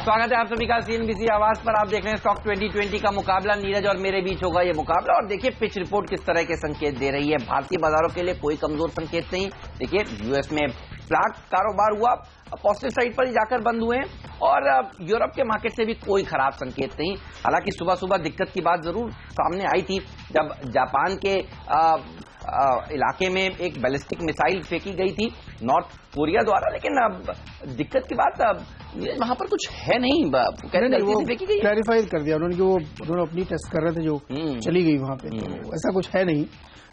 स्वागत है आप सभी का सीएनबीसी आवाज पर। आप देख रहे हैं स्टॉक 2020 का मुकाबला। नीरज और मेरे बीच होगा ये मुकाबला और देखिए पिच रिपोर्ट किस तरह के संकेत दे रही है। भारतीय बाजारों के लिए कोई कमजोर संकेत नहीं। देखिए यूएस में फ्लैट कारोबार हुआ, पॉजिटिव साइड पर ही जाकर बंद हुए और यूरोप के मार्केट से भी कोई खराब संकेत नहीं। हालांकि सुबह सुबह दिक्कत की बात जरूर सामने आई थी जब जापान के इलाके में एक बैलिस्टिक मिसाइल फेंकी गई थी नॉर्थ कोरिया द्वारा, लेकिन अब दिक्कत की बात वहां पर कुछ है नहीं। वो क्लैरिफाई कर दिया उन्होंने कि वो उन्होंने अपनी टेस्ट कर रहे थे जो चली गई वहां पे, तो ऐसा कुछ है नहीं।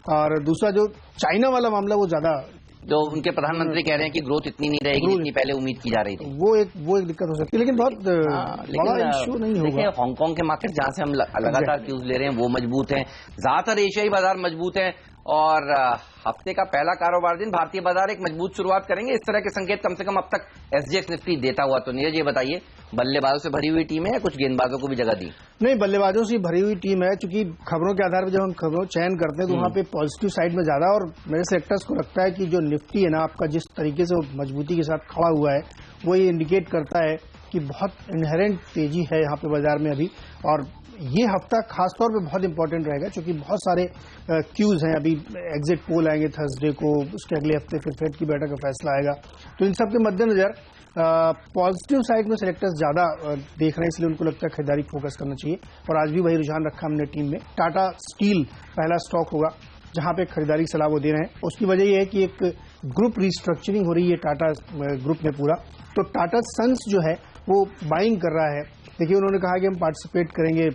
और दूसरा जो चाइना वाला मामला वो ज्यादा, जो उनके प्रधानमंत्री कह रहे हैं कि ग्रोथ इतनी नहीं रहेगी जितनी पहले उम्मीद की जा रही थी, वो एक दिक्कत हो सकती है, लेकिन बहुत बड़ा इश्यू नहीं होगा। हांगकांग के मार्केट जहां से हम लगातार क्यूज ले रहे हैं वो मजबूत हैं, ज्यादातर एशियाई बाजार मजबूत हैं और हफ्ते का पहला कारोबार दिन भारतीय बाजार एक मजबूत शुरुआत करेंगे। इस तरह के संकेत कम से कम अब तक एसजीएक्स निफ्टी देता हुआ। तो नीरज ये बताइए, बल्लेबाजों से भरी हुई टीम है या कुछ गेंदबाजों को भी जगह दी? नहीं, बल्लेबाजों से भरी हुई टीम है, क्योंकि खबरों के आधार पर जब हम खबरों चयन करते हैं तो वहां पे पॉजिटिव साइड में ज्यादा, और मेरे सेक्टर्स को लगता है कि जो निफ्टी है ना आपका, जिस तरीके से मजबूती के साथ खड़ा हुआ है वो ये इंडिकेट करता है कि बहुत इनहेरेंट तेजी है यहाँ पे बाजार में अभी। और ये हफ्ता खासतौर पे बहुत इंपॉर्टेंट रहेगा क्योंकि बहुत सारे क्यूज हैं। अभी एग्जिट पोल आएंगे थर्सडे को, उसके अगले हफ्ते फिर फेड की बैठक का फैसला आएगा। तो इन सब के मद्देनजर पॉजिटिव साइड में सेलेक्टर्स ज्यादा देख रहे हैं, इसलिए उनको लगता है खरीदारी फोकस करना चाहिए और आज भी वही रुझान रखा हमने टीम में। टाटा स्टील पहला स्टॉक होगा जहां पे खरीदारी की सलाह वो दे रहे हैं। उसकी वजह यह है कि एक ग्रुप रिस्ट्रक्चरिंग हो रही है टाटा ग्रुप में पूरा, तो टाटा सन्स जो है वो बाइंग कर रहा है। देखिए उन्होंने कहा कि हम पार्टिसिपेट करेंगे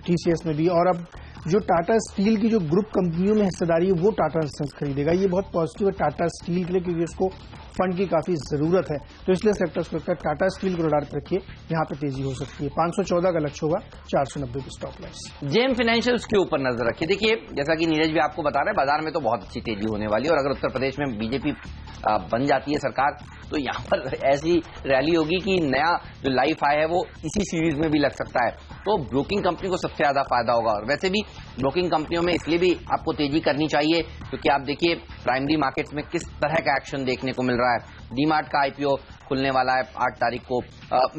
टीसीएस में भी, और अब जो टाटा स्टील की जो ग्रुप कंपनियों में हिस्सेदारी है वो टाटा सन्स खरीदेगा। ये बहुत पॉजिटिव है टाटा स्टील के लिए क्योंकि उसको फंड की काफी जरूरत है। तो इसलिए सेक्टर्स को टाटा स्टील को रडार पर रखिए, यहाँ पे तेजी हो सकती है। 514 का लक्ष्य होगा, 490 की स्टॉप लॉस। जेम फाइनेंशियल्स के ऊपर नजर रखिए। देखिए जैसा कि नीरज भी आपको बता रहे हैं, बाजार में तो बहुत अच्छी तेजी होने वाली है और अगर उत्तर प्रदेश में बीजेपी बन जाती है सरकार तो यहाँ पर ऐसी रैली होगी कि नया जो लाइफ आया है वो इसी सीरीज में भी लग सकता है। तो ब्रोकिंग कंपनी को सबसे ज्यादा फायदा होगा और वैसे भी ब्रोकिंग कंपनियों में इसलिए भी आपको तेजी करनी चाहिए क्योंकि आप देखिए प्राइमरी मार्केट्स में किस तरह का एक्शन देखने को मिल रहा है। डीमार्ट का आईपीओ खुलने वाला है 8 तारीख को,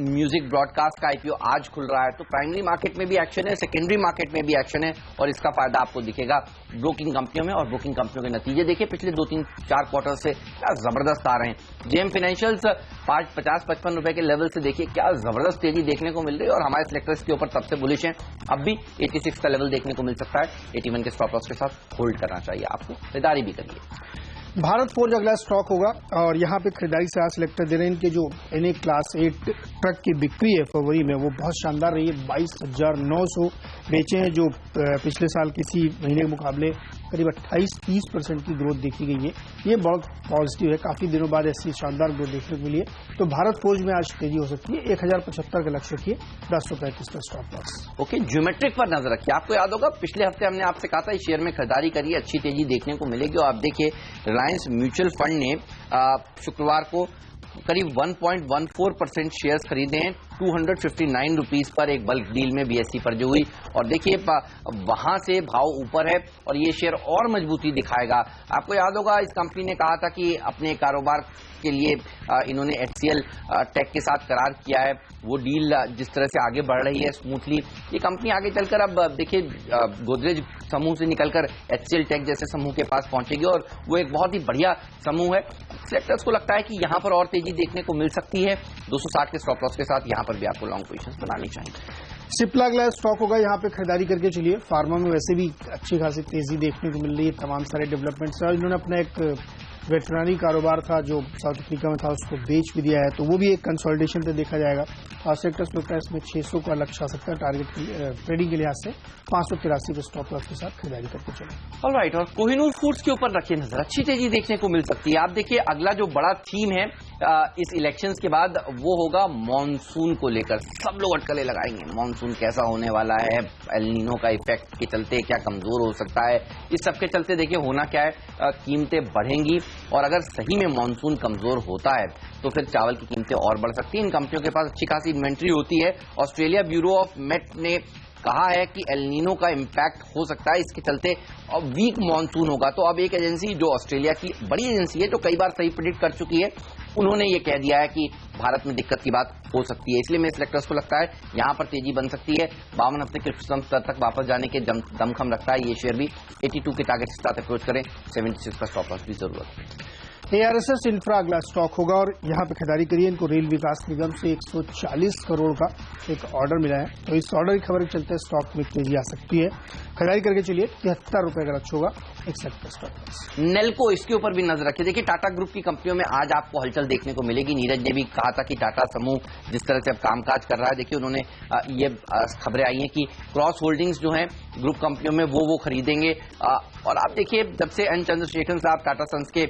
म्यूजिक ब्रॉडकास्ट का आईपीओ आज खुल रहा है। तो प्राइमरी मार्केट में भी एक्शन है, सेकेंडरी मार्केट में भी एक्शन है और इसका फायदा आपको दिखेगा ब्रोकिंग कंपनियों में। और ब्रोकिंग कंपनियों के नतीजे देखिए पिछले 2-3-4 क्वार्टर से क्या जबरदस्त आ रहे हैं। जेम फाइनेंशियल्स 50-55 रुपए के लेवल से देखिए क्या जबरदस्त तेजी देखने को मिल रही है और हमारे सिलेक्टर्स के ऊपर तब से बुलिश हैं। अब भी 86 का लेवल देखने को मिल सकता है। 81 के स्टॉप लॉस के साथ होल्ड करना चाहिए आपको, खरीदारी भी करिए। भारत फोर्ज अगला स्टॉक होगा और यहाँ पे खरीदारी से आज सिलेक्टर दे रहे हैं। इनके जो एनए क्लास 8 ट्रक की बिक्री है फरवरी में वो बहुत शानदार रही है। 22,900 बेचे हैं, जो पिछले साल किसी महीने के मुकाबले करीब 28-30% की ग्रोथ देखी गई है। ये बहुत पॉजिटिव है, काफी दिनों बाद ऐसी शानदार ग्रोथ देखने को मिली है। तो भारत फोर्ज में आज तेजी हो सकती है। 1075 का लक्ष्य रखिए, 1035 का स्टॉप लॉस। ओके, ज्योमेट्रिक पर नजर रखिए। आपको याद होगा पिछले हफ्ते हमने आपसे कहा था इस शेयर में खरीदारी करिए, अच्छी तेजी देखने को मिलेगी। और आप देखिए रिलायंस म्यूचुअल फंड ने शुक्रवार को करीब 1.14% शेयर्स खरीदे हैं 259 रुपीज पर एक बल्क डील में बीएसई पर जो हुई। और देखिए वहां से भाव ऊपर है और ये शेयर और मजबूती दिखाएगा। आपको याद होगा इस कंपनी ने कहा था कि अपने कारोबार के लिए इन्होंने एचसीएल टेक के साथ करार किया है। वो डील जिस तरह से आगे बढ़ रही है स्मूथली, ये कंपनी आगे चलकर अब देखिए गोदरेज समूह से निकलकर एचसीएल टेक जैसे समूह के पास पहुंचेगी और वो एक बहुत ही बढ़िया समूह है। सेक्टर्स को लगता है कि यहां पर और तेजी देखने को मिल सकती है। 260 के स्टॉप लॉस के साथ यहां पर भी आपको लॉन्ग पोजीशंस बनानी चाहिए। सिप्ला ग्लास स्टॉक होगा, यहाँ पे खरीदारी करके चलिए। फार्मा में वैसे भी अच्छी खासी तेजी देखने को मिल रही है, तमाम सारे डेवलपमेंट्स है। इन्होंने अपना एक वेटरनरी कारोबार था जो साउथ अफ्रीका में था उसको बेच भी दिया है, तो वो भी एक कंसोलिडेशन पे देखा जाएगा। और सेक्टर्स लगता है इसमें 600 का लक्ष्य आ सकता है टारगेट ट्रेडिंग के लिहाज से। 583 के स्टॉप लॉस के साथ खरीदारी करके चले। ऑलराइट, और कोहिनूर फूड्स के ऊपर रखिए नजर, अच्छी तेजी देखने को मिल सकती है। आप देखिए अगला जो बड़ा थीम है इस इलेक्शंस के बाद वो होगा मॉनसून को लेकर। सब लोग अटकलें लगाएंगे मॉनसून कैसा होने वाला है, एल नीनो का इफेक्ट के चलते क्या कमजोर हो सकता है। इस सब के चलते देखिए होना क्या है, कीमतें बढ़ेंगी और अगर सही में मॉनसून कमजोर होता है तो फिर चावल की कीमतें और बढ़ सकती हैं। इन कंपनियों के पास अच्छी खासी इन्वेंट्री होती है। ऑस्ट्रेलिया ब्यूरो ऑफ मेट ने कहा है कि एल नीनो का इंपैक्ट हो सकता है, इसके चलते अब वीक मॉनसून होगा। तो अब एक एजेंसी जो ऑस्ट्रेलिया की बड़ी एजेंसी है, जो कई बार सही प्रेडिक्ट कर चुकी है, उन्होंने ये कह दिया है कि भारत में दिक्कत की बात हो सकती है। इसलिए मेरे सेलेक्टर्स को लगता है यहां पर तेजी बन सकती है। 52 हफ्ते के उच्चतम स्तर तक वापस जाने के दमखम रखता है ये शेयर भी। 82 के टारगेट के साथ अप्रोच करें, 76 का स्टॉप लॉस भी जरूरत है। ARSS इंफ्रा अगला स्टॉक होगा और यहाँ पे खरीदारी करिए। इनको रेल विकास निगम से 140 करोड़ का एक ऑर्डर मिला है, तो इस ऑर्डर की खबर के चलते स्टॉक में तेजी आ सकती है। खरीदारी करके चलिए, 73 रुपए का लक्ष्य होगा 61 का स्टॉक। नेल्को, इसके ऊपर भी नजर रखिए। देखिए टाटा ग्रुप की कंपनियों में आज आपको हलचल देखने को मिलेगी। नीरज ने भी कहा था कि टाटा समूह जिस तरह से अब कामकाज कर रहा है, देखिए उन्होंने ये खबरें आई हैं कि क्रॉस होल्डिंग्स जो हैं ग्रुप कंपनियों में वो खरीदेंगे। और आप देखिए जब से एन चंद्रशेखरन साहब टाटा सन्स के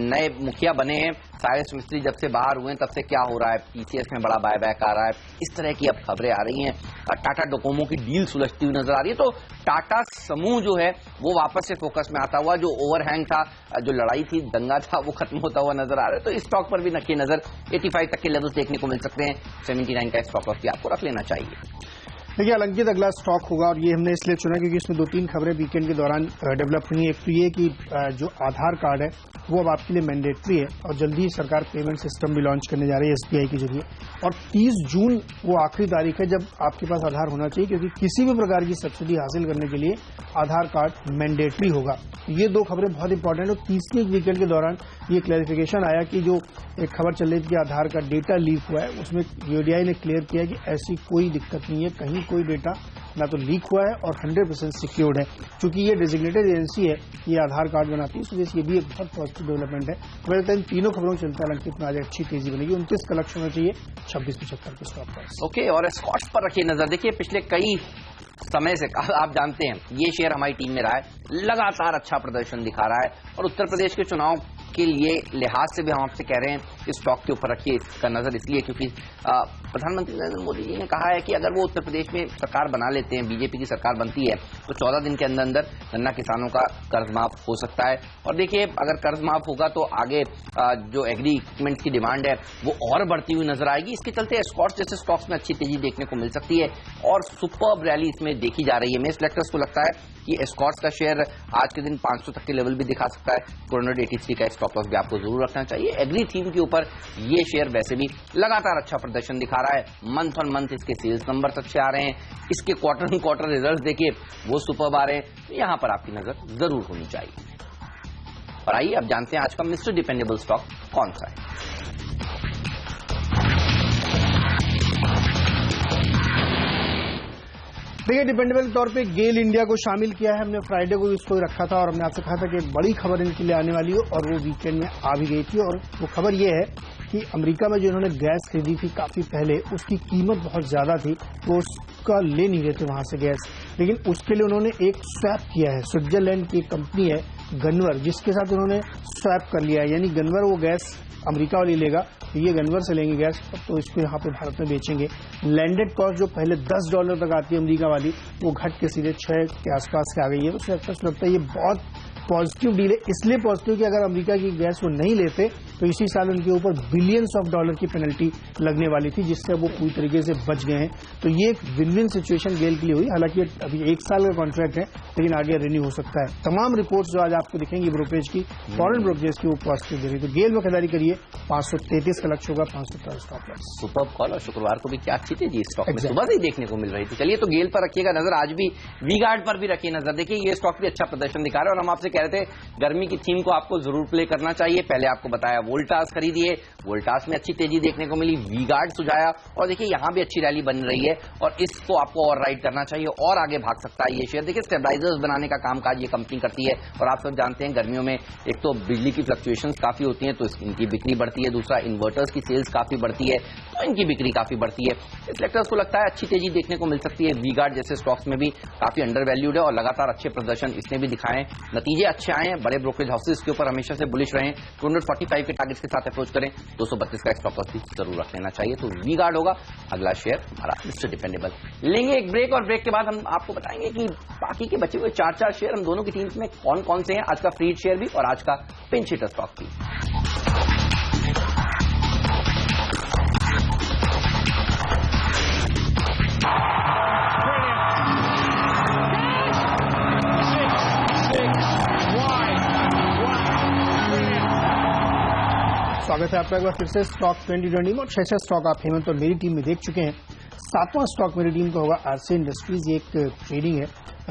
नए मुखिया बने हैं, साइरस मिस्त्री जब से बाहर हुए हैं, तब से क्या हो रहा है, टीसीएस में बड़ा बायबैक आ रहा है, इस तरह की अब खबरें आ रही हैं। टाटा डोकोमो की डील सुलझती हुई नजर आ रही है। तो टाटा समूह जो है वो वापस से फोकस में आता हुआ, जो ओवरहैंग था, जो लड़ाई थी, दंगा था, वो खत्म होता हुआ नजर आ रहा है। तो इस स्टॉक पर भी रखिए नजर। 85 तक के लेवल्स देखने को मिल सकते हैं। 79 का स्टॉक लॉस भी आपको रख लेना चाहिए। देखिए अलंकित अगला स्टॉक होगा और ये हमने इसलिए चुना क्योंकि इसमें 2-3 खबरें वीकेंड के दौरान डेवलप हुई हैं। एक तो ये कि जो आधार कार्ड है वो अब आपके लिए मैंडेटरी है और जल्दी ही सरकार पेमेंट सिस्टम भी लॉन्च करने जा रही है SBI के जरिए। और 30 जून वो आखिरी तारीख है जब आपके पास आधार होना चाहिए, क्योंकि किसी भी प्रकार की सब्सिडी हासिल करने के लिए आधार कार्ड मैंडेटरी होगा। ये 2 खबरें बहुत इंपॉर्टेंट है। तीसरी वीकेंड के दौरान ये क्लैरिफिकेशन आया कि जो एक खबर चल रही थी कि आधार का डेटा लीक हुआ है, उसमें UIDAI ने क्लियर किया कि ऐसी कोई दिक्कत नहीं है, कहीं कोई डेटा ना तो लीक हुआ है और 100% सिक्योर्ड है। क्योंकि ये डेजिग्नेटेड एजेंसी है, ये आधार कार्ड बनाती है, इसलिए ये भी एक बहुत पॉजिटिव डेवलपमेंट है। मेरे लगता है इन तीनों खबरों चलता है अलंकित में आज अच्छी तेजी बनेगी। 29 का लक्ष्य होना चाहिए, 26-75 के स्टॉप प्राइस। ओके, और स्कॉट्स पर रखिए नजर। देखिए पिछले कई समय से आप जानते हैं ये शेयर हमारी टीम में रहा है, लगातार अच्छा प्रदर्शन दिखा रहा है। और उत्तर प्रदेश के चुनाव के लिए लिहाज से भी हम आपसे कह रहे हैं इस स्टॉक के ऊपर रखिए इसका नजर, इसलिए क्योंकि प्रधानमंत्री नरेंद्र मोदी जी ने कहा है कि अगर वो उत्तर प्रदेश में सरकार बना लेते हैं, बीजेपी की सरकार बनती है, तो 14 दिन के अंदर अंदर गन्ना किसानों का कर्ज माफ हो सकता है। और देखिए अगर कर्ज माफ होगा तो आगे जो एग्री इक्विपमेंट की डिमांड है वो और बढ़ती हुई नजर आएगी। इसके चलते स्कॉट्स जैसे स्टॉक्स में अच्छी तेजी देखने को मिल सकती है और सुपर्ब रैली इसमें देखी जा रही है। मेरे सेलेक्टर्स को लगता है कि स्कॉट्स का शेयर आज के दिन 500 तक के लेवल भी दिखा सकता है। 483 का स्टॉप लॉस भी आपको जरूर रखना चाहिए। एग्री थीम के ऊपर ये शेयर वैसे भी लगातार अच्छा प्रदर्शन दिखा रहा है। मंथ ऑन मंथ इसके सेल्स नंबर अच्छे आ रहे हैं, इसके क्वार्टर ऑन क्वार्टर रिजल्ट देखिए वो सुपर्ब आ रहे हैं। तो यहां पर आपकी नजर जरूर होनी चाहिए। और आइए अब जानते हैं आज का मिस्टर डिपेंडेबल स्टॉक कौन सा है। देखिए डिपेंडेबल तौर पे गेल इंडिया को शामिल किया है हमने। फ्राइडे को इसको रखा था और हमने आपसे कहा था कि एक बड़ी खबर इनके लिए आने वाली हो, और वो वीकेंड में आ भी गई थी। और वो खबर ये है कि अमेरिका में जो इन्होंने गैस खरीदी थी काफी पहले, उसकी कीमत बहुत ज्यादा थी, वो उसका ले नहीं रहे थे वहां से गैस, लेकिन उसके लिए उन्होंने एक स्वैप किया है। स्विट्जरलैंड की कंपनी है गनवर, जिसके साथ उन्होंने स्वैप कर लिया है, यानी गनवर वो गैस अमेरिका वाली लेगा, तो ये गनवर से लेंगे गैस, तो इसको यहाँ पे भारत में बेचेंगे। लैंडेड कॉस्ट जो पहले $10 तक आती है अमेरिका वाली, वो घट के सीधे 6 के आसपास के आ गई है। तो लगता है ये बहुत पॉजिटिव डील है। इसलिए पॉजिटिव कि अगर अमेरिका की गैस वो नहीं लेते तो इसी साल उनके ऊपर बिलियंस ऑफ डॉलर की पेनल्टी लगने वाली थी, जिससे वो पूरी तरीके से बच गए हैं। तो ये एक विन विन सिचुएशन गेल के लिए हुई। हालांकि अभी 1 साल का कॉन्ट्रैक्ट है, लेकिन आगे रिन्यू हो सकता है। तमाम रिपोर्ट्स जो आज आपको दिखेंगी ब्रोकरेज की, फॉरेन ब्रोकरेज की, वो पॉजिटिव दे रही। तो गेल में खरीदारी करिए, 533 का लक्ष्य होगा, 517 स्टॉप लॉस। Super call. और शुक्रवार को भी क्या अच्छी थी जी स्टॉक में, सुबह से ही देखने को मिल रही थी। चलिए तो गेल पर रखिएगा नजर, आज भी वी-गार्ड पर भी रखिए नजर। देखिए ये स्टॉक भी अच्छा प्रदर्शन दिखा रहा है और हम आपसे कह रहे थे गर्मी की थीम को आपको जरूर प्ले करना चाहिए। पहले आपको बताया वोल्टास खरीदिए, वोल्टास में अच्छी तेजी देखने को मिली, वी-गार्ड सुझाया और देखिए यहां भी अच्छी रैली बन रही है और इसको आपको और राइड करना चाहिए और आगे भाग सकता है ये शेयर। देखिए स्टेबलाइजर्स बनाने का कामकाज ये कंपनी करती है और आप सब जानते हैं गर्मियों में एक तो बिजली की फ्लक्चुएशंस काफी होती हैं तो इनकी बिक्री बढ़ती है, दूसरा इन्वर्टर्स की सेल्स काफी बढ़ती है तो इनकी बिक्री काफी बढ़ती है। इस सेक्टर्स को लगता है अच्छी तेजी देखने को मिल सकती है। वी-गार्ड जैसे स्टॉक्स में भी काफी अंडर वैल्यूड है और लगातार अच्छे प्रदर्शन इसने भी दिखाए, नतीजे अच्छे आए हैं। बड़े ब्रोकरेज हाउसेस के ऊपर हमेशा से बुलिश रहे। 245 के टारगेट्स के साथ अप्रोच करें, 232 का स्टॉप लॉस भी जरूर रख लेना चाहिए। तो वी-गार्ड होगा अगला शेयर हमारा मिस्टर डिपेंडेबल। लेंगे एक ब्रेक और ब्रेक के बाद हम आपको बताएंगे कि बाकी के बचे हुए 4 शेयर हम दोनों की टीम्स में कौन कौन से हैं, आज का फ्रीड शेयर भी और आज का पिंच हिटर स्टॉक भी। स्वागत है आपका एक बार फिर से स्टॉक 2020 में। और 6 स्टॉक आप हेमंत और मेरी टीम में देख चुके हैं। 7वां स्टॉक मेरी टीम का होगा आरसी इंडस्ट्रीज। ये एक ट्रेडिंग है,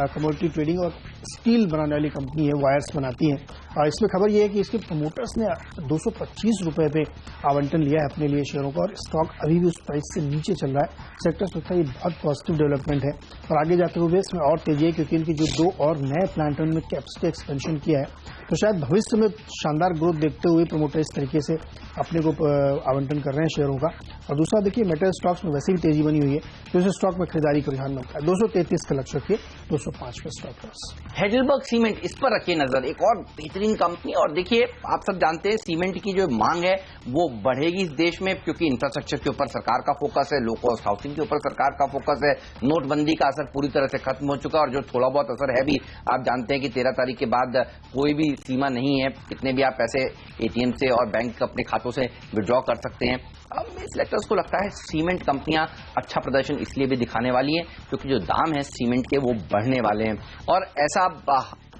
कमोडिटी ट्रेडिंग और स्टील बनाने वाली कंपनी है, वायर्स बनाती है। और इसमें खबर यह है कि इसके प्रमोटर्स ने 225 रुपए पे आवंटन लिया है अपने लिए शेयरों का, और स्टॉक अभी भी उस प्राइस से नीचे चल रहा है। सेक्टर सोचता है ये बहुत पॉजिटिव डेवलपमेंट है और आगे जाते हुए इसमें और तेजी है, क्योंकि इनके जो 2 और नए प्लांट उनमें कैपेसिटी एक्सपेंशन किया है। तो शायद भविष्य में शानदार ग्रोथ देखते हुए प्रमोटर इस तरीके से अपने को आवंटन कर रहे हैं शेयरों का। और दूसरा देखिए, मेटल स्टॉक्स में वैसे भी तेजी बनी हुई है, तो इस स्टॉक में खरीदारी का रुझान बनता है। 233 का लक्ष्य रखिए, 205 पे स्टॉक लॉस। हेडलबर्ग सीमेंट, इस पर रखिए नजर, एक और बेहतरीन कंपनी। और देखिए, आप सब जानते हैं सीमेंट की जो मांग है वो बढ़ेगी इस देश में, क्योंकि इंफ्रास्ट्रक्चर के ऊपर सरकार का फोकस है, लो कॉस्ट हाउसिंग के ऊपर सरकार का फोकस है। नोटबंदी का असर पूरी तरह से खत्म हो चुका है, और जो थोड़ा बहुत असर है भी, आप जानते हैं कि 13 तारीख के बाद कोई भी सीमा नहीं है, कितने भी आप पैसे एटीएम से और बैंक अपने खातों से विड्रॉ कर सकते हैं। अब इस सेक्टर्स को लगता है सीमेंट कंपनियां अच्छा प्रदर्शन इसलिए भी दिखाने वाली हैं क्योंकि जो दाम है सीमेंट के वो बढ़ने वाले हैं। और ऐसा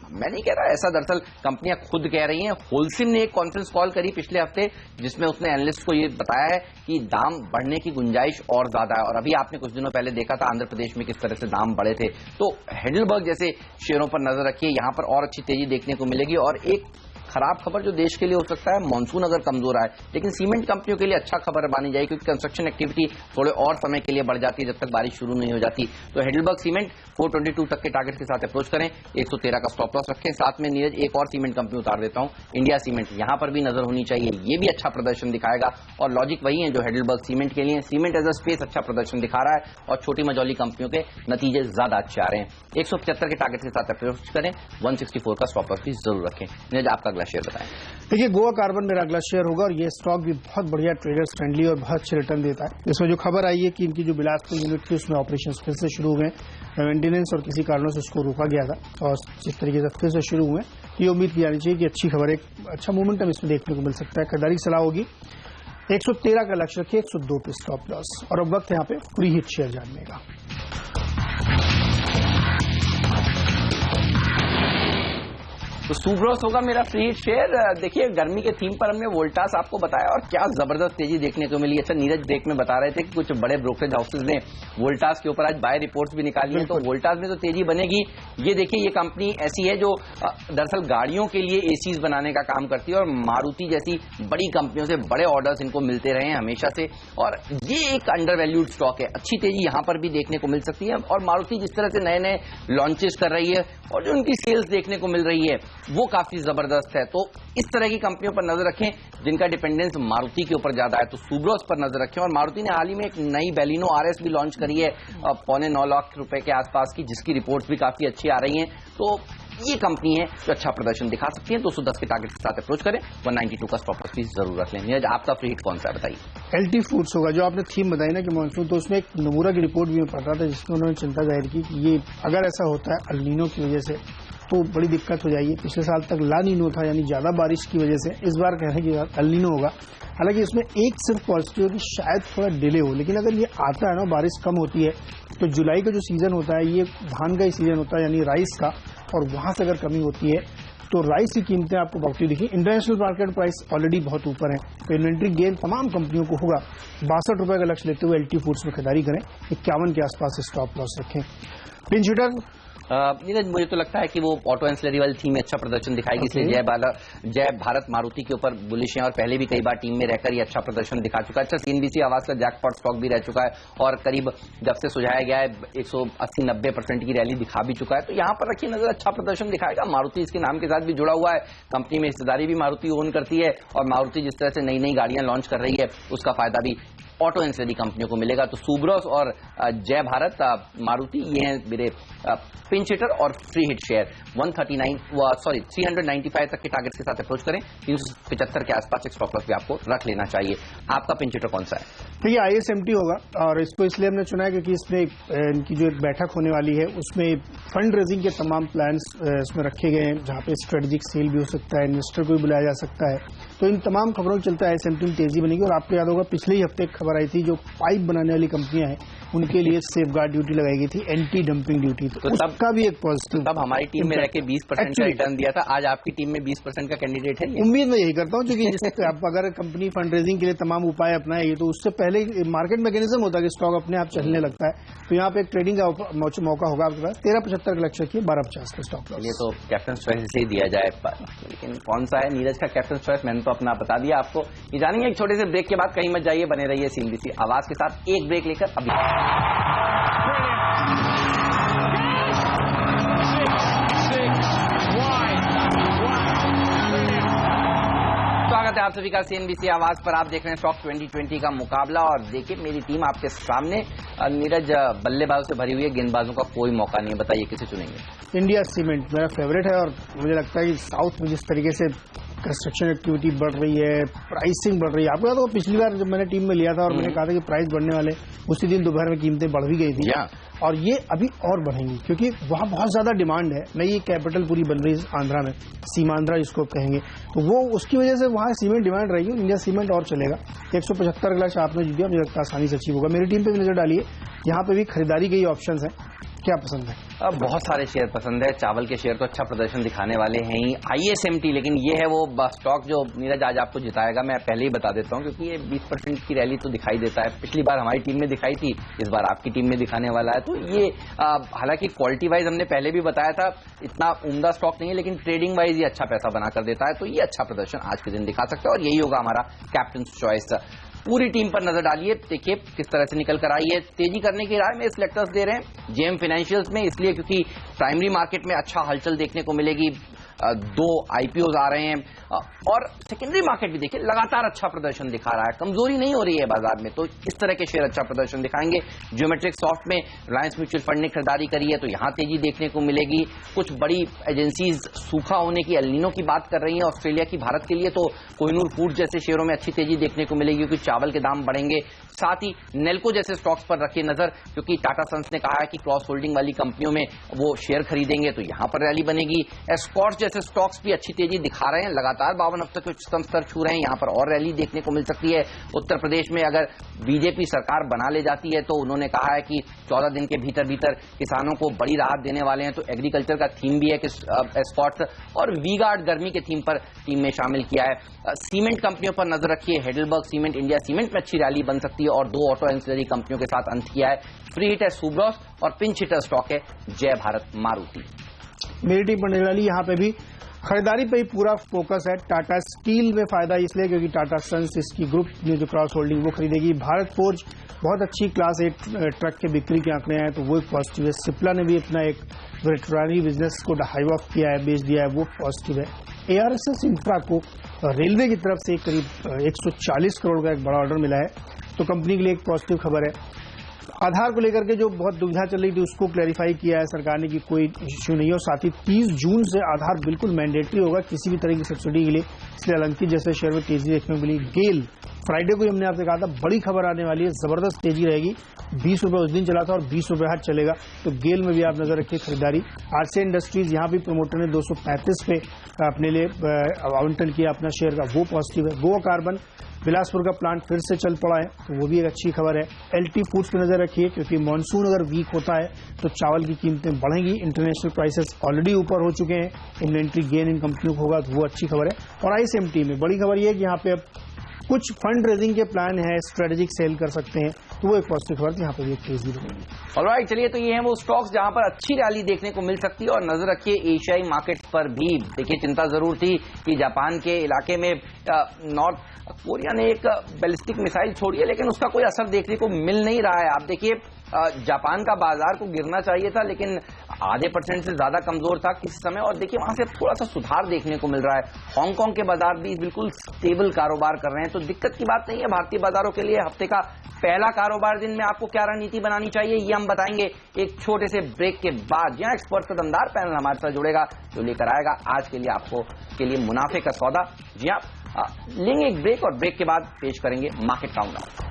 मैं नहीं कह रहा, ऐसा दरअसल कंपनियां खुद कह रही हैं। होलसेल ने एक कॉन्फ्रेंस कॉल करी पिछले हफ्ते, जिसमें उसने एनालिस्ट को ये बताया है कि दाम बढ़ने की गुंजाइश और ज्यादा है। और अभी आपने कुछ दिनों पहले देखा था आंध्र प्रदेश में किस तरह से दाम बढ़े थे। तो हेडलबर्ग जैसे शेयरों पर नजर रखिए, यहां पर और अच्छी तेजी देखने को मिलेगी। और एक खराब खबर जो देश के लिए हो सकता है, मानसून अगर कमजोर आए, लेकिन सीमेंट कंपनियों के लिए अच्छा खबर मानी जाएगी, क्योंकि कंस्ट्रक्शन एक्टिविटी थोड़े और समय के लिए बढ़ जाती है जब तक बारिश शुरू नहीं हो जाती। तो हेडलबर्ग सीमेंट 422 तक के टारगेट के साथ अप्रोच करें, 113 का स्टॉप लॉस रखें। साथ में नीरज एक और सीमेंट कंपनी उतार देता हूं, इंडिया सीमेंट, यहां पर भी नजर होनी चाहिए, ये भी अच्छा प्रदर्शन दिखाएगा। और लॉजिक वही है जो हेडलबर्ग सीमेंट के लिए, सीमेंट एज अ स्पेस अच्छा प्रदर्शन दिखा रहा है और छोटी मझौली कंपनियों के नतीजे ज्यादा अच्छे आ रहे हैं। 175 के टारगेट के साथ अप्रोच करें, 164 का स्टॉप लॉस भी जरूर रखें। नीरज आपका अगला शेयर बताएं। देखिए, गोवा कार्बन मेरा अगला शेयर होगा, और ये स्टॉक भी बहुत बढ़िया, ट्रेडर्स फ्रेंडली और बहुत अच्छे रिटर्न देता है। इसमें जो खबर आई है कि इनकी जो बिलासपुर यूनिट थी उसमें ऑपरेशन फिर से शुरू हो गए, मेंटेनेंस और किसी कारणों से उसको रोका गया था, और जिस तरीके से फिर से शुरू हुए, ये उम्मीद की जानी चाहिए कि अच्छी खबर, एक अच्छा मोमेंटम इसमें देखने को मिल सकता है। खरीदारी की सलाह होगी, 113 का लक्ष्य रखिए, 102 पे स्टॉप लॉस। और अब वक्त यहाँ पे फ्री हिट शेयर जानने का। तो सुब्रोस होगा मेरा फ्री हिट शेयर। देखिए, गर्मी के थीम पर हमने वोल्टास आपको बताया और क्या जबरदस्त तेजी देखने को मिली। अच्छा, नीरज ब्रेक में बता रहे थे कि कुछ बड़े ब्रोकरेज हाउसेज ने वोल्टास के ऊपर आज बाय रिपोर्ट्स भी निकाली हैं, तो वोल्टास में तो तेजी बनेगी। ये देखिए, ये कंपनी ऐसी है जो दरअसल गाड़ियों के लिए एसीज बनाने का काम करती है, और मारुति जैसी बड़ी कंपनियों से बड़े ऑर्डर्स इनको मिलते रहे हैं हमेशा से, और ये एक अंडर वैल्यूड स्टॉक है। अच्छी तेजी यहां पर भी देखने को मिल सकती है। और मारुति जिस तरह से नए नए लॉन्चेस कर रही है और जो उनकी सेल्स देखने को मिल रही है वो काफी जबरदस्त है। तो इस तरह की कंपनियों पर नजर रखें जिनका डिपेंडेंस मारुति के ऊपर ज्यादा है। तो सुब्रोस पर नजर रखें। और मारुति ने हाल ही में एक नई बेलिनो आरएस भी लॉन्च करी है 9.25 लाख रुपए के आसपास की, जिसकी रिपोर्ट्स भी काफी अच्छी आ रही हैं। तो ये कंपनी है जो अच्छा प्रदर्शन दिखा सकती है। 210 के टारगेट के साथ अप्रोच करें, 192 का स्टॉप लॉस भी जरूर रख लें। नीरज आपका फ्री हिट कौन सा है बताइए। एलटी फूड्स होगा, जो आपने थीम बताई ना कि मानसून, तो उसमें एक नमूरा की रिपोर्ट भी मैं पढ़ रहा था जिसमें उन्होंने चिंता जाहिर की कि ये अगर ऐसा होता है अल नीनो की वजह से तो बड़ी दिक्कत हो जाएगी। पिछले साल तक ला नीनो था, यानी ज्यादा बारिश की वजह से, इस बार कह रहे हैं कि अल नीनो होगा। हालांकि इसमें एक सिर्फ पॉजिटिव है कि शायद थोड़ा डिले हो, लेकिन अगर ये आता है ना, बारिश कम होती है, तो जुलाई का जो सीजन होता है ये धान का ही सीजन होता है, यानी राइस का, और वहां से अगर कमी होती है तो राइस की कीमतें आपको बढ़ती दिखी। इंटरनेशनल मार्केट प्राइस ऑलरेडी बहुत ऊपर है, तो इन्वेंट्री गेन तमाम कंपनियों को होगा। 62 रुपए का लक्ष्य लेते हुए एलटी फूड्स में खरीदारी करें, 51 के आसपास स्टॉप लॉस रखें। पिंच हिटर नीरज, मुझे तो लगता है कि वो ऑटो एंसिलरी वाली थीम में अच्छा प्रदर्शन दिखाएगी, इसलिए जय भारत मारुति के ऊपर बुलिश है, और पहले भी कई बार टीम में रहकर ये अच्छा प्रदर्शन दिखा चुका है। अच्छा, सीएनबीसी आवाज का जैकपॉट स्टॉक भी रह चुका है, और करीब जब से सुझाया गया है 180-90% की रैली दिखा भी चुका है। तो यहाँ पर रखिए नजर, अच्छा प्रदर्शन दिखाएगा। मारुति इसके नाम के साथ भी जुड़ा हुआ है, कंपनी में हिस्सेदारी भी मारुति ओन करती है, और मारुति जिस तरह से नई नई गाड़ियां लॉन्च कर रही है उसका फायदा भी ऑटो एंसिलरी कंपनियों को मिलेगा। तो सुब्रोस और जय भारत मारुति, ये हैं मेरे पिंच हिटर और फ्री हिट शेयर। 395 तक के टारगेट के साथ अप्रोच करें, 375 के आसपास एक स्टॉप लॉस भी आपको रख लेना चाहिए। आपका पिंच हिटर कौन सा है? तो ये ISMT होगा, और इसको इसलिए हमने चुना है क्योंकि इसमें इनकी जो एक बैठक होने वाली है उसमें फंड रेजिंग के तमाम प्लान्स इसमें रखे गए हैं, जहां पे स्ट्रेटेजिक सेल भी हो सकता है, इन्वेस्टर को भी बुलाया जा सकता है। तो इन तमाम खबरों के चलते ISMT में तेजी बनेगी। और आपको याद होगा पिछले ही हफ्ते खबर आई थी, जो पाइप बनाने वाली कंपनियां हैं उनके लिए सेफगार्ड ड्यूटी लगाई गई थी, एंटी डंपिंग ड्यूटी, तो उसका भी एक पॉजिटिव। तब हमारी टीम में रह के 20% का रिटर्न दिया था, आज आपकी टीम में 20% का कैंडिडेट है। उम्मीद मैं यही करता हूँ, क्योंकि आप अगर कंपनी फंड रेजिंग के लिए तमाम उपाय अपनाएगी तो उससे पहले मार्केट मैकेनिज्म होता है कि स्टॉक अपने आप चलने लगता है, तो यहाँ पे एक ट्रेडिंग का मौका होगा आपके पास। 13.75 का लक्ष्य रखिए, 12.50 का स्टॉक लॉस। ये तो कैप्टन चॉइस से ही दिया जाए, लेकिन कौन सा है नीरज का कैप्टन चॉइस, मैंने तो अपना बता दिया आपको। ये जानेंगे एक छोटे से ब्रेक के बाद, कहीं मत जाइए, बने रहिए CNBC आवाज के साथ। एक ब्रेक लेकर अभी स्वागत है आप सभी का CNBC आवाज पर। आप देख रहे हैं स्टॉक 2020 का मुकाबला, और देखिए मेरी टीम आपके सामने। नीरज, बल्लेबाजों से भरी हुई है, गेंदबाजों का कोई मौका नहीं है, बताइए किसे चुनेंगे? इंडिया सीमेंट मेरा फेवरेट है, और मुझे लगता है कि साउथ में जिस तरीके से कंस्ट्रक्शन एक्टिविटी बढ़ रही है, प्राइसिंग बढ़ रही है। आपको याद होगा पिछली बार जब मैंने टीम में लिया था और मैंने कहा था कि प्राइस बढ़ने वाले, उसी दिन दोपहर में कीमतें बढ़ भी गई थी, और ये अभी और बढ़ेंगी क्योंकि वहां बहुत ज्यादा डिमांड है। नई कैपिटल पूरी बन रही है आंध्रा में, सीमांध्रा जिसको कहेंगे, तो वो उसकी वजह से वहां सीमेंट डिमांड रहेगी। इंडिया सीमेंट और चलेगा। 175 का लक्ष्य आपने जीत दिया, मुझे लगता है आसानी से अचीव होगा। मेरी टीम पे भी नजर डालिए, यहाँ पे भी खरीदारी के ऑप्शन है। क्या पसंद है? बहुत सारे शेयर पसंद है। चावल के शेयर तो अच्छा प्रदर्शन दिखाने वाले हैं ही, ISMT, लेकिन ये है वो स्टॉक जो नीरज आज आपको जिताएगा। मैं पहले ही बता देता हूं क्योंकि ये 20% की रैली तो दिखाई देता है। पिछली बार हमारी टीम में दिखाई थी, इस बार आपकी टीम में दिखाने वाला है। तो ये हालांकि क्वालिटी वाइज हमने पहले भी बताया था, इतना उम्दा स्टॉक नहीं है, लेकिन ट्रेडिंग वाइज ये अच्छा पैसा बना कर देता है। तो ये अच्छा प्रदर्शन आज के दिन दिखा सकता है, और यही होगा हमारा कैप्टन चॉइस। पूरी टीम पर नजर डालिए, देखिए किस तरह से निकल कर आई है। तेजी करने की राय में सिलेक्टर्स दे रहे हैं JM फाइनेंशियल्स में, इसलिए क्योंकि प्राइमरी मार्केट में अच्छा हलचल देखने को मिलेगी। 2 IPOs आ रहे हैं, और सेकेंडरी मार्केट भी देखिए लगातार अच्छा प्रदर्शन दिखा रहा है, कमजोरी नहीं हो रही है बाजार में। तो इस तरह के शेयर अच्छा प्रदर्शन दिखाएंगे। ज्योमेट्रिक सॉफ्ट में रिलायंस म्यूचुअल फंड ने खरीदारी करी है, तो यहां तेजी देखने को मिलेगी। कुछ बड़ी एजेंसीज सूखा होने की, एल नीनो की बात कर रही है ऑस्ट्रेलिया की भारत के लिए, तो कोहिनूर फूड जैसे शेयरों में अच्छी तेजी देखने को मिलेगी क्योंकि चावल के दाम बढ़ेंगे। साथ ही नेल्को जैसे स्टॉक्स पर रखिए नजर, क्योंकि टाटा सन्स ने कहा है कि क्रॉस होल्डिंग वाली कंपनियों में वो शेयर खरीदेंगे, तो यहां पर रैली बनेगी। एस्कॉर्ट्स जैसे स्टॉक्स भी अच्छी तेजी दिखा रहे हैं, लगातार 52 हफ्ते के उच्चतम स्तर छू रहे हैं, यहां पर और रैली देखने को मिल सकती है। उत्तर प्रदेश में अगर बीजेपी सरकार बना ले जाती है तो उन्होंने कहा है कि 14 दिन के भीतर भीतर किसानों को बड़ी राहत देने वाले हैं, तो एग्रीकल्चर का थीम भी है कि एस्कॉर्ट्स, और वी-गार्ड गर्मी के थीम पर टीम में शामिल किया है। सीमेंट कंपनियों पर नजर रखिए, हेडलबर्ग सीमेंट, इंडिया सीमेंट में अच्छी रैली बन सकती है, और 2 ऑटो एंसिलरी कंपनियों के साथ अंत किया है। फ्री हिट है सुब्रॉस, और पिंच हिटर स्टॉक है जय भारत मारुति। मेरी टीम पर नजर डाली, यहाँ पे भी खरीदारी पे ही पूरा फोकस है। टाटा स्टील में फायदा इसलिए क्योंकि टाटा सन्स इसकी ग्रुप में जो क्रॉस होल्डिंग वो खरीदेगी। भारत फोर्ज बहुत अच्छी क्लास 8 ट्रक के बिक्री के आंकड़े आए, तो वो एक पॉजिटिव है। सिप्ला ने भी अपना एक वेटरनरी बिजनेस को हाइव ऑफ किया है, बेच दिया है, वो पॉजिटिव है। ARSS इंफ्रा को रेलवे की तरफ से करीब 140 करोड़ का एक बड़ा ऑर्डर मिला है, तो कंपनी के लिए एक पॉजिटिव खबर है। आधार को लेकर के जो बहुत दुविधा चल रही थी उसको क्लैरिफाई किया है सरकार ने कि कोई इश्यू नहीं है, और साथ ही 30 जून से आधार बिल्कुल मैंडेटरी होगा किसी भी तरह की सब्सिडी के लिए, इसलिए अलंकित जैसे शेयर में तेजी देखने को मिली। गेल फ्राइडे को हमने आपसे कहा था बड़ी खबर आने वाली है, जबरदस्त तेजी रहेगी। 20 रुपए उस दिन चला था और 20 रुपए आज चलेगा, तो गेल में भी आप नजर रखिए खरीदारी। RCA इंडस्ट्रीज यहाँ भी प्रमोटर ने 235 पे अपने लिए आवंटन किया अपना शेयर का, वो पॉजिटिव है। गोवा कार्बन बिलासपुर का प्लांट फिर से चल पड़ा है, तो वो भी एक अच्छी खबर है। LT फूड्स पे नजर रखिए क्योंकि मॉनसून अगर वीक होता है तो चावल की कीमतें बढ़ेंगी। इंटरनेशनल प्राइसेस ऑलरेडी ऊपर हो चुके हैं, इन्वेंट्री गेन इन कंपनियों को होगा, तो वो अच्छी खबर है। और ISMT में बड़ी खबर ये है कि यहाँ पे अब कुछ फंड रेजिंग के प्लान है, स्ट्रेटेजिक सेल कर सकते हैं, तो वो एक पॉजिटिव खबर, यहाँ पर भी एक तेजी रहेगी। ऑलराइट, चलिए तो ये हैं वो स्टॉक्स जहां पर अच्छी रैली देखने को मिल सकती है। और नजर रखिए एशियाई मार्केट्स पर भी। देखिए चिंता जरूर थी कि जापान के इलाके में नॉर्थ कोरिया ने एक बैलिस्टिक मिसाइल छोड़ी है, लेकिन उसका कोई असर देखने को मिल नहीं रहा है। आप देखिए जापान का बाजार को गिरना चाहिए था, लेकिन आधे % से ज्यादा कमजोर था किसी समय, और देखिए वहां से थोड़ा सा सुधार देखने को मिल रहा है। हांगकांग के बाजार भी बिल्कुल स्टेबल कारोबार कर रहे हैं, तो दिक्कत की बात नहीं है भारतीय बाजारों के लिए। हफ्ते का पहला कारोबार दिन में आपको क्या रणनीति बनानी चाहिए, ये हम बताएंगे एक छोटे से ब्रेक के बाद, जहां एक्सपर्ट का दमदार पैनल हमारे साथ जुड़ेगा, जो लेकर आएगा आज के लिए आपको के लिए मुनाफे का सौदा। जी हाँ, लेंगे एक ब्रेक, और ब्रेक के बाद पेश करेंगे मार्केट काउंटडाउन।